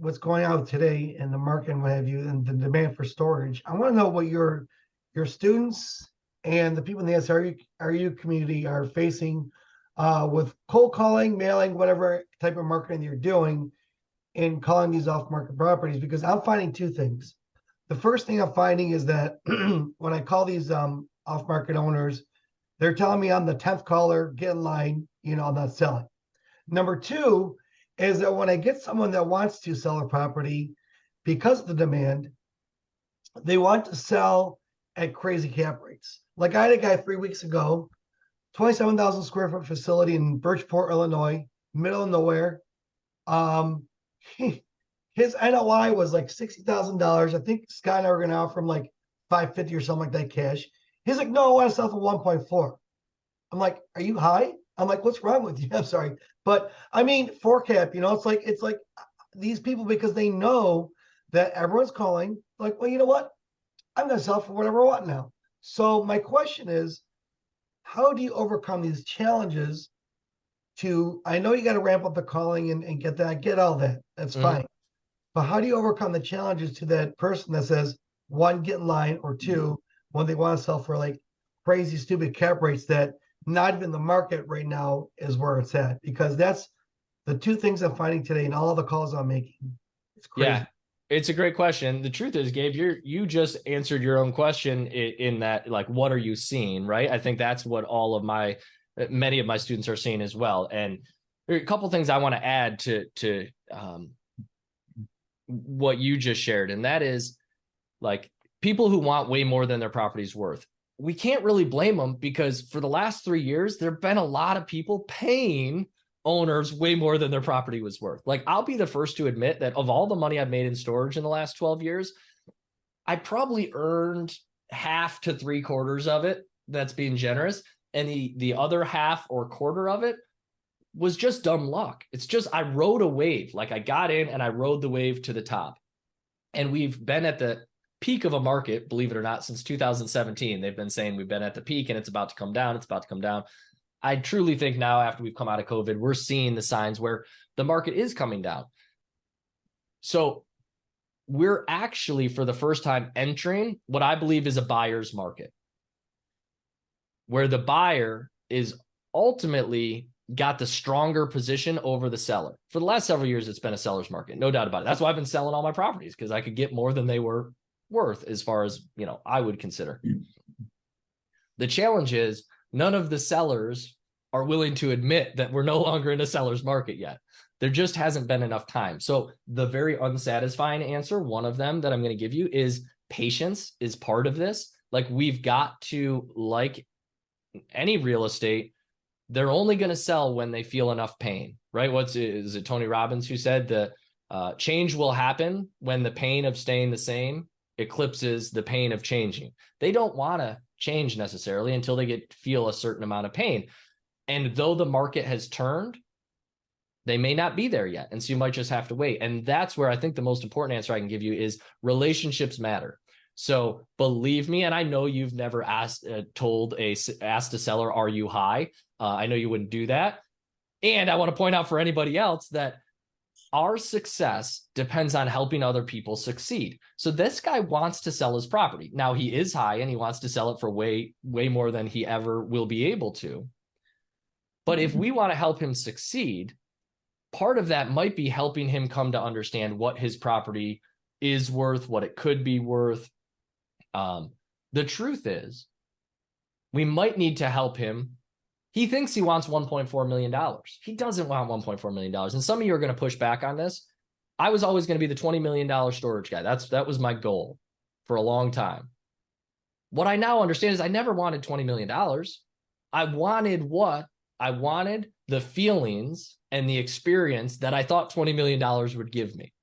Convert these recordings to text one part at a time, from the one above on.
what's going on today in the market and what have you, and the demand for storage. I want to know what your students and the people in the SRU community are facing with cold calling, mailing, whatever type of marketing you're doing in calling these off-market properties. Because I'm finding two things. The first thing I'm finding is that when I call these off-market owners, they're telling me I'm the 10th caller, get in line, I'm not selling. Number two is that when I get someone that wants to sell a property because of the demand, they want to sell at crazy cap rates. Like I had a guy 3 weeks ago, 27,000 square foot facility in Bridgeport, Illinois, middle of nowhere. His NOI was like $60,000. I think Scott and I were going to offer him like 550 or something like that cash. He's like, no, I want to sell for 1.4. I'm like, are you high? I'm like, what's wrong with you? I'm sorry. But I mean, 4 cap, it's like these people, because they know that everyone's calling, like, well, you know what? I'm going to sell for whatever I want now. So my question is, how do you overcome these challenges I know you got to ramp up the calling and get that, I get all that. That's fine. But how do you overcome the challenges to that person that says, one, get in line, or two, when they want to sell for like crazy, stupid cap rates that not even the market right now is where it's at? Because that's the two things I'm finding today in all of the calls I'm making. It's crazy. Yeah, it's a great question. The truth is, Gabe, you just answered your own question in that, like, what are you seeing, right? I think that's what many of my students are seeing as well. And there are a couple things I want to add to what you just shared, and that is, like, people who want way more than their property's worth. We can't really blame them, because for the last 3 years, there have been a lot of people paying owners way more than their property was worth. Like, I'll be the first to admit that of all the money I've made in storage in the last 12 years, I probably earned half to 3/4 of it. That's being generous. And the other half or quarter of it was just dumb luck. It's just, I rode a wave. Like, I got in and I rode the wave to the top. And we've been at the peak of a market, believe it or not, since 2017. They've been saying we've been at the peak and it's about to come down. It's about to come down. I truly think now, after we've come out of COVID, we're seeing the signs where the market is coming down. So we're actually, for the first time, entering what I believe is a buyer's market, where the buyer is ultimately got the stronger position over the seller. For the last several years, it's been a seller's market, no doubt about it. That's why I've been selling all my properties, because I could get more than they were worth, as far as, I would consider. The challenge is, none of the sellers are willing to admit that we're no longer in a seller's market yet. There just hasn't been enough time. So the very unsatisfying answer, one of them that I'm going to give you, is patience is part of this. Like, we've got to, like any real estate, they're only going to sell when they feel enough pain, right? Is it Tony Robbins who said that change will happen when the pain of staying the same eclipses the pain of changing? They don't want to change necessarily until they feel a certain amount of pain. And though the market has turned, they may not be there yet. And so you might just have to wait. And that's where I think the most important answer I can give you is relationships matter. So believe me, and I know you've never asked a seller, are you high? I know you wouldn't do that. And I want to point out for anybody else that our success depends on helping other people succeed. So this guy wants to sell his property. Now, he is high and he wants to sell it for way, way more than he ever will be able to. But if we want to help him succeed, part of that might be helping him come to understand what his property is worth, what it could be worth. The truth is, we might need to help him. He thinks he wants $1.4 million. He doesn't want $1.4 million. And some of you are going to push back on this. I was always going to be the $20 million storage guy. That was my goal for a long time. What I now understand is I never wanted $20 million. I wanted the feelings and the experience that I thought $20 million would give me.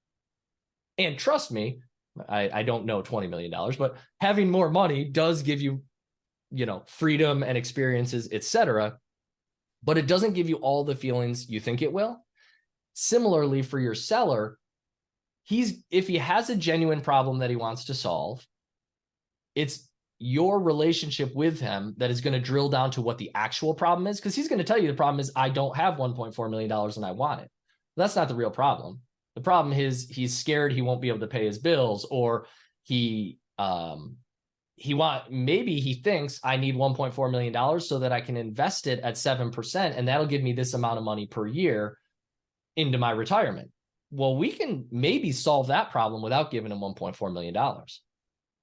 And trust me, I don't know $20 million, but having more money does give you, freedom and experiences, etc. But it doesn't give you all the feelings you think it will. Similarly, for your seller, if he has a genuine problem that he wants to solve, it's your relationship with him that is going to drill down to what the actual problem is, because he's going to tell you the problem is, I don't have $1.4 million and I want it. That's not the real problem. The problem is he's scared he won't be able to pay his bills, or maybe he thinks I need $1.4 million so that I can invest it at 7%, and that'll give me this amount of money per year into my retirement. Well, we can maybe solve that problem without giving him $1.4 million.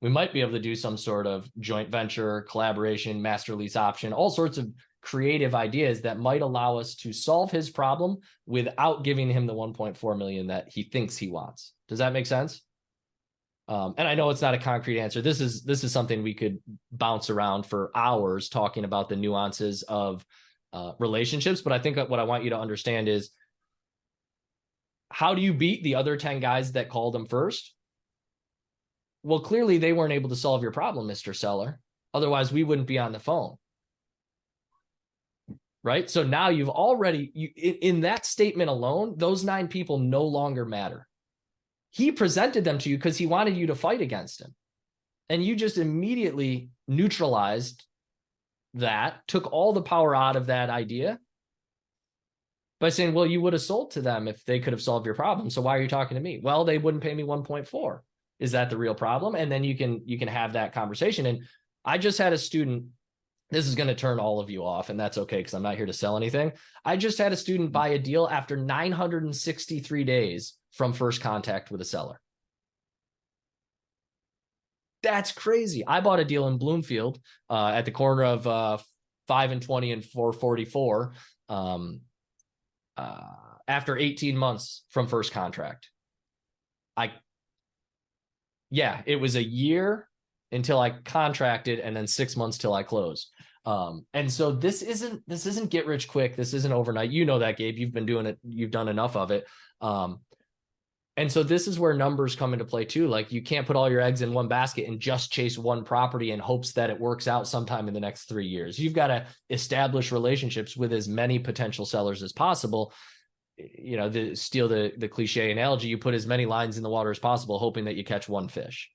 We might be able to do some sort of joint venture, collaboration, master lease option, all sorts of creative ideas that might allow us to solve his problem without giving him the 1.4 million that he thinks he wants. Does that make sense? And I know it's not a concrete answer. This is something we could bounce around for hours talking about the nuances of relationships. But I think what I want you to understand is, how do you beat the other 10 guys that called him first? Well, clearly they weren't able to solve your problem, Mr. Seller. Otherwise, we wouldn't be on the phone. Right? So now you've already, in that statement alone, those 9 people no longer matter. He presented them to you because he wanted you to fight against him. And you just immediately neutralized that, took all the power out of that idea by saying, well, you would have sold to them if they could have solved your problem. So why are you talking to me? Well, they wouldn't pay me 1.4. Is that the real problem? And then you can have that conversation. And I just had a student, this is going to turn all of you off, and that's okay because I'm not here to sell anything. I just had a student buy a deal after 963 days from first contact with a seller. That's crazy. I bought a deal in Bloomfield at the corner of 5 and 20 and 444 after 18 months from first contract. It was a year until I contracted, and then 6 months till I closed. And so this isn't get rich quick. This isn't overnight. You know that, Gabe. You've been doing it. You've done enough of it. And so this is where numbers come into play too. Like, you can't put all your eggs in one basket and just chase one property in hopes that it works out sometime in the next 3 years. You've got to establish relationships with as many potential sellers as possible. You know, steal the cliche analogy, you put as many lines in the water as possible, hoping that you catch one fish.